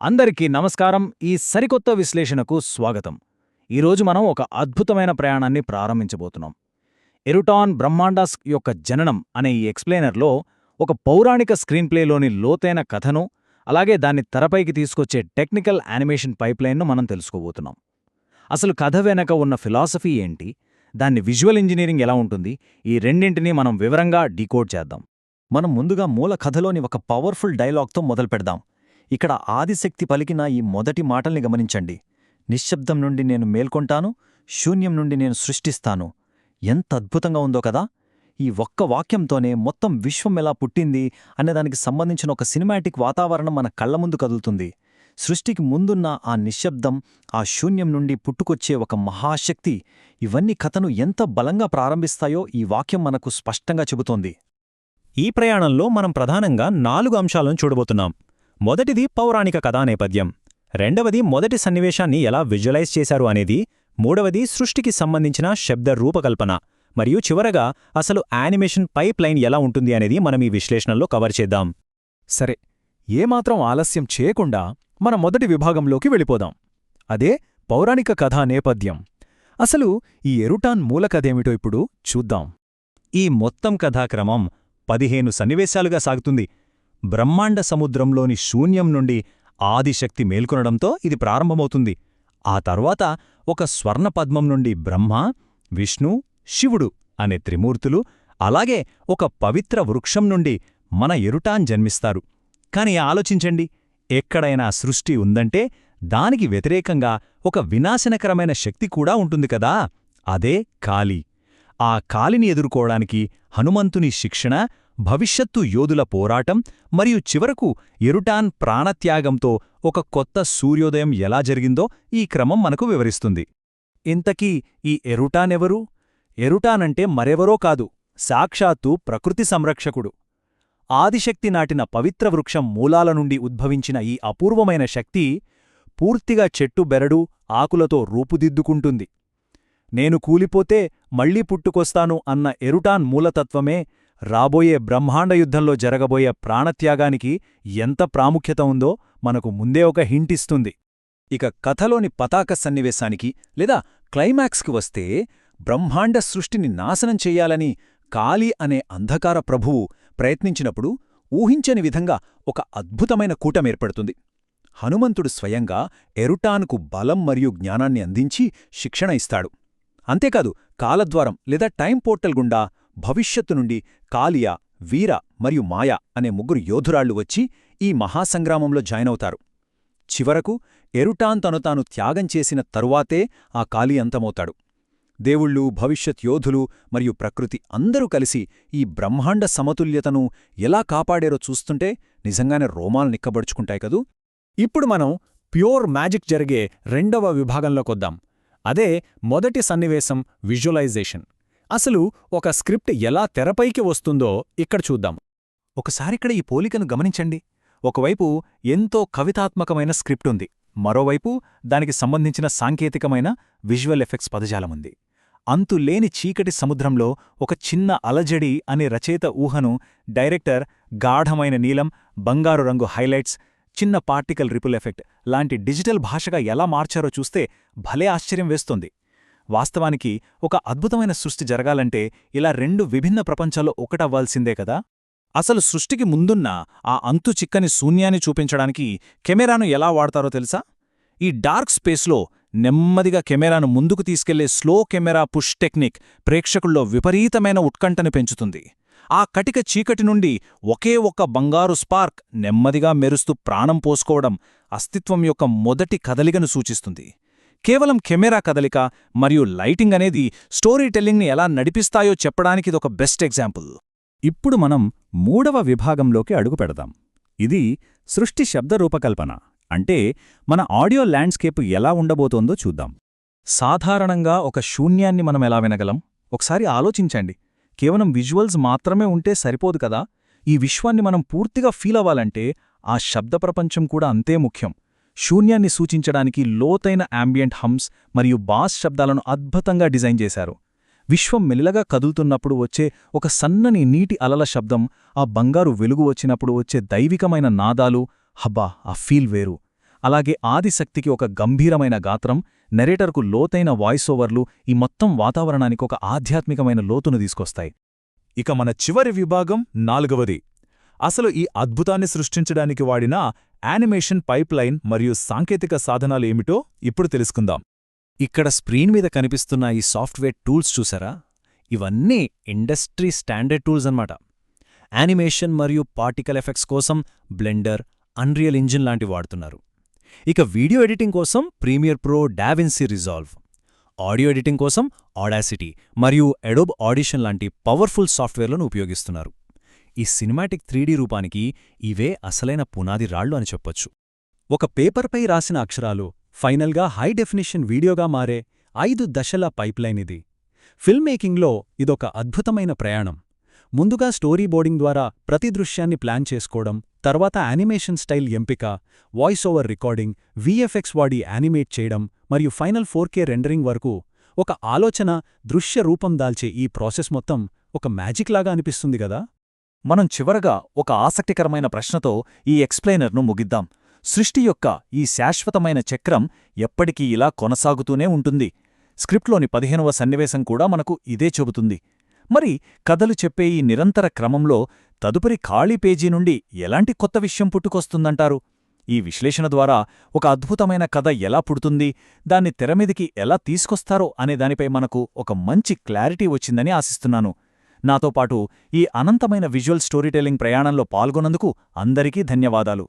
అందరికీ నమస్కారం. ఈ సరికొత్త విశ్లేషణకు స్వాగతం. ఈరోజు మనం ఒక అద్భుతమైన ప్రయాణాన్ని ప్రారంభించబోతున్నాం. ఎరుటాన్ బ్రహ్మాండాస్ యొక్క జననం అనే ఈ ఎక్స్ప్లెయినర్లో ఒక పౌరాణిక స్క్రీన్ ప్లేలోని లోతైన కథను, అలాగే దాన్ని తెరపైకి తీసుకొచ్చే టెక్నికల్ యానిమేషన్ పైప్లైన్ను మనం తెలుసుకోబోతున్నాం. అసలు కథ వెనక ఉన్న ఫిలాసఫీ ఏంటి, దాన్ని విజువల్ ఇంజనీరింగ్ ఎలా ఉంటుంది, ఈ రెండింటినీ మనం వివరంగా డీకోడ్ చేద్దాం. మనం ముందుగా మూల కథలోని ఒక పవర్ఫుల్ డైలాగ్తో మొదలుపెడదాం. ఇక్కడ ఆదిశక్తి పలికిన ఈ మొదటి మాటల్ని గమనించండి. నిశ్శబ్దం నుండి నేను మేల్కొంటాను, శూన్యం నుండి నేను సృష్టిస్తాను. ఎంత అద్భుతంగా ఉందో కదా! ఈ ఒక్క వాక్యంతోనే మొత్తం విశ్వం ఎలా పుట్టింది అనేదానికి సంబంధించిన ఒక సినిమాటిక్ వాతావరణం మన కళ్ల ముందు కదులుతుంది. సృష్టికి ముందున్న ఆ నిశ్శబ్దం, ఆ శూన్యం నుండి పుట్టుకొచ్చే ఒక మహాశక్తి, ఇవన్నీ కథను ఎంత బలంగా ప్రారంభిస్తాయో ఈ వాక్యం మనకు స్పష్టంగా చెబుతోంది. ఈ ప్రయాణంలో మనం ప్రధానంగా 4 అంశాలను చూడబోతున్నాం. మొదటిది పౌరాణిక కథానేపథ్యం, రెండవది మొదటి సన్నివేశాన్ని ఎలా విజువలైజ్ చేశారు అనేది, మూడవది సృష్టికి సంబంధించిన శబ్ద రూపకల్పన, మరియు చివరగా అసలు యానిమేషన్ పైప్ లైన్ ఎలా ఉంటుంది అనేది మనం ఈ విశ్లేషణలో కవర్ చేద్దాం. సరే, ఏమాత్రం ఆలస్యం చేయకుండా మన మొదటి విభాగంలోకి వెళ్ళిపోదాం. అదే పౌరాణిక కథా నేపథ్యం. అసలు ఈ ఎరుటాన్ మూలకథేమిటో ఇప్పుడు చూద్దాం. ఈ మొత్తం కథాక్రమం 15 సన్నివేశాలుగా సాగుతుంది. బ్రహ్మాండ సముద్రంలోని శూన్యం నుండి ఆదిశక్తి మేల్కొనడంతో ఇది ప్రారంభమవుతుంది. ఆ తర్వాత ఒక స్వర్ణపద్మం నుండి బ్రహ్మ, విష్ణు, శివుడు అనే త్రిమూర్తులు, అలాగే ఒక పవిత్ర వృక్షం నుండి మన ఎరుటాన్ జన్మిస్తారు. కాని ఆలోచించండి, ఎక్కడైనా సృష్టి ఉందంటే దానికి వ్యతిరేకంగా ఒక వినాశనకరమైన శక్తి కూడా ఉంటుంది కదా, అదే కాళి. ఆ కాలిని ఎదుర్కోవడానికి హనుమంతుని శిక్షణ, భవిష్యత్తు యోధుల పోరాటం, మరియు చివరకు ఎరుటాన్ ప్రాణత్యాగంతో ఒక కొత్త సూర్యోదయం ఎలా జరిగిందో ఈ క్రమం మనకు వివరిస్తుంది. ఇంతకీ ఈ ఎరుటానెవరు? ఎరుటానంటే మరెవరో కాదు, సాక్షాత్తు ప్రకృతి సంరక్షకుడు. ఆదిశక్తి నాటిన పవిత్ర వృక్షం మూలాల నుండి ఉద్భవించిన ఈ అపూర్వమైన శక్తి పూర్తిగా చెట్టు బెరడు, ఆకులతో రూపుదిద్దుకుంటుంది. నేను కూలిపోతే మళ్లీ పుట్టుకొస్తాను అన్న ఎరుటాన్ మూలతత్వమే రాబోయే బ్రహ్మాండ యుద్ధంలో జరగబోయే ప్రాణత్యాగానికి ఎంత ప్రాముఖ్యత ఉందో మనకు ముందే ఒక హింటిస్తుంది. ఇక కథలోని పతాక సన్నివేశానికి లేదా క్లైమాక్స్కి వస్తే, బ్రహ్మాండ సృష్టిని నాశనం చెయ్యాలని కాళి అనే అంధకార ప్రభువు ప్రయత్నించినప్పుడు ఊహించని విధంగా ఒక అద్భుతమైన కూటమేర్పడుతుంది. హనుమంతుడు స్వయంగా ఎరుటాన్కు బలం మరియు జ్ఞానాన్ని అందించి శిక్షణ ఇస్తాడు. అంతేకాదు, కాలద్వారం లేదా టైం పోర్టల్ గుండా భవిష్యత్తు నుండి కాళియా, వీర మరియు మాయ అనే 3 యోధురాళ్లు వచ్చి ఈ మహాసంగ్రామంలో జాయినవుతారు. చివరకు ఎరుటాన్ తను తాను త్యాగం చేసిన తరువాతే ఆ కాళి అంతమవుతాడు. దేవుళ్ళు, భవిష్యత్ యోధులు మరియు ప్రకృతి అందరూ కలిసి ఈ బ్రహ్మాండ సమతుల్యతను ఎలా కాపాడారో చూస్తుంటే నిజంగానే రోమాలు నిక్కబడుచుకుంటాయి కదూ. ఇప్పుడు మనం ప్యూర్ మ్యాజిక్ జరిగే రెండవ విభాగంలోకొద్దాం. అదే మొదటి సన్నివేశం, విజువలైజేషన్. అసలు ఒక స్క్రిప్ట్ ఎలా తెరపైకి వస్తుందో ఇక్కడ చూద్దాం. ఒకసారిక్కడ ఈ పోలికను గమనించండి. ఒకవైపు ఎంతో కవితాత్మకమైన స్క్రిప్ట్ ఉంది, మరోవైపు దానికి సంబంధించిన సాంకేతికమైన విజువల్ ఎఫెక్ట్స్ పదజాలముంది. అంతులేని చీకటి సముద్రంలో ఒక చిన్న అలజడి అనే రచయిత ఊహను డైరెక్టర్ గాఢమైన నీలం, బంగారు రంగు హైలైట్స్, చిన్న పార్టికల్ రిపుల్ ఎఫెక్ట్ లాంటి డిజిటల్ భాషగా ఎలా మార్చారో చూస్తే భలే ఆశ్చర్యం వేస్తుంది. వాస్తవానికి ఒక అద్భుతమైన సృష్టి జరగాలంటే ఇలా 2 విభిన్న ప్రపంచాల్లో ఒకటవ్వాల్సిందే కదా. అసలు సృష్టికి ముందున్న ఆ అంతు చిక్కని శూన్యాన్ని చూపించడానికి కెమెరాను ఎలా వాడతారో తెలుసా? ఈ డార్క్ స్పేస్లో నెమ్మదిగా కెమెరాను ముందుకు తీసుకెళ్లే స్లో కెమెరా పుష్ టెక్నిక్ ప్రేక్షకుల్లో విపరీతమైన ఉత్కంఠను పెంచుతుంది. ఆ కటిక చీకటి నుండి ఒకే ఒక్క బంగారు స్పార్క్ నెమ్మదిగా మెరుస్తూ ప్రాణం పోసుకోవడం అస్తిత్వం యొక్క మొదటి కదలికను సూచిస్తుంది. కేవలం కెమెరా కదలిక మరియు లైటింగ్ అనేది స్టోరీ టెల్లింగ్ని ఎలా నడిపిస్తాయో చెప్పడానికి ఇదొక బెస్ట్ ఎగ్జాంపుల్. ఇప్పుడు మనం 3వ విభాగంలోకి అడుగుపెడదాం. ఇది సృష్టి శబ్ద రూపకల్పన, అంటే మన ఆడియో ల్యాండ్స్కేప్ ఎలా ఉండబోతోందో చూద్దాం. సాధారణంగా ఒక శూన్యాన్ని మనం ఎలా వినగలం? ఒకసారి ఆలోచించండి. కేవలం విజువల్స్ మాత్రమే ఉంటే సరిపోదు కదా. ఈ విశ్వాన్ని మనం పూర్తిగా ఫీల్ అవ్వాలంటే ఆ శబ్ద ప్రపంచం కూడా అంతే ముఖ్యం. శూన్యాన్ని సూచించడానికి లోతైన యాంబియంట్ హమ్స్ మరియు బాస్ శబ్దాలను అద్భుతంగా డిజైన్ చేశారు. విశ్వం మెల్లగా కదులుతున్నప్పుడు వచ్చే ఒక సన్నని నీటి అలల శబ్దం, ఆ బంగారు వెలుగు వచ్చినప్పుడు వచ్చే దైవికమైన నాదాలు, హబ్బా, ఆ ఫీల్ వేరు. అలాగే ఆదిశక్తికి ఒక గంభీరమైన గాత్రం, నెరేటర్కు లోతైన వాయిస్ ఓవర్లు ఈ మొత్తం వాతావరణానికి ఒక ఆధ్యాత్మికమైన లోతును తీసుకొస్తాయి. ఇక మన చివరి విభాగం 4వది. అసలు ఈ అద్భుతాన్ని సృష్టించడానికి వాడిన యానిమేషన్ పైప్లైన్ మరియు సాంకేతిక సాధనాలు ఏమిటో ఇప్పుడు తెలుసుకుందాం. ఇక్కడ స్క్రీన్ మీద కనిపిస్తున్న ఈ సాఫ్ట్వేర్ టూల్స్ చూసారా? ఇవన్నీ ఇండస్ట్రీ స్టాండర్డ్ టూల్స్ అన్నమాట. యానిమేషన్ మరియు పార్టికల్ ఎఫెక్ట్స్ కోసం బ్లెండర్, అన్రియల్ ఇంజిన్ లాంటి వాడుతున్నారు. ఇక వీడియో ఎడిటింగ్ కోసం Premiere Pro, DaVinci Resolve, audio editing కోసం ఆడాసిటీ మరియు అడోబ్ ఆడిషన్ లాంటి పవర్ఫుల్ సాఫ్ట్వేర్లను ఉపయోగిస్తున్నారు. ఈ సినిమాటిక్ 3D రూపానికి ఇవే అసలైన పునాది రాళ్లు అని చెప్పొచ్చు. ఒక పేపర్పై రాసిన అక్షరాలు ఫైనల్గా హై డెఫినిషన్ వీడియోగా మారే 5 దశల పైప్లైన్ ఇది. ఫిల్మ్ మేకింగ్లో ఇదొక అద్భుతమైన ప్రయాణం. ముందుగా స్టోరీ బోర్డింగ్ ద్వారా ప్రతి దృశ్యాన్ని ప్లాన్ చేసుకోవడం, తర్వాత యానిమేషన్ స్టైల్ ఎంపిక, వాయిస్ ఓవర్ రికార్డింగ్, VFX వాడి యానిమేట్ చేయడం మరియు ఫైనల్ 4K రెండరింగ్ వరకు ఒక ఆలోచన, దృశ్య రూపం దాల్చే ఈ ప్రాసెస్ మొత్తం ఒక మ్యాజిక్ లాగా అనిపిస్తుంది గదా? మనం చివరగా ఒక ఆసక్తికరమైన ప్రశ్నతో ఈ ఎక్స్ప్లెయినర్ను ముగిద్దాం. సృష్టి యొక్క ఈ శాశ్వతమైన చక్రం ఎప్పటికీ ఇలా కొనసాగుతూనే ఉంటుంది. స్క్రిప్ట్లోని 15వ సన్నివేశం కూడా మనకు ఇదే చెబుతుంది. మరి కథలు చెప్పే ఈ నిరంతర క్రమంలో తదుపరి ఖాళీ పేజీ నుండి ఎలాంటి కొత్త విషయం పుట్టుకొస్తుందంటారు? ఈ విశ్లేషణ ద్వారా ఒక అద్భుతమైన కథ ఎలా పుడుతుంది, దాన్ని తెరమీదికి ఎలా తీసుకొస్తారో అనే దానిపై మనకు ఒక మంచి క్లారిటీ వచ్చిందని ఆశిస్తున్నాను. నాతో పాటు ఈ అనంతమైన విజువల్ స్టోరీటెల్లింగ్ ప్రయాణంలో పాల్గొన్నందుకు అందరికీ ధన్యవాదాలు.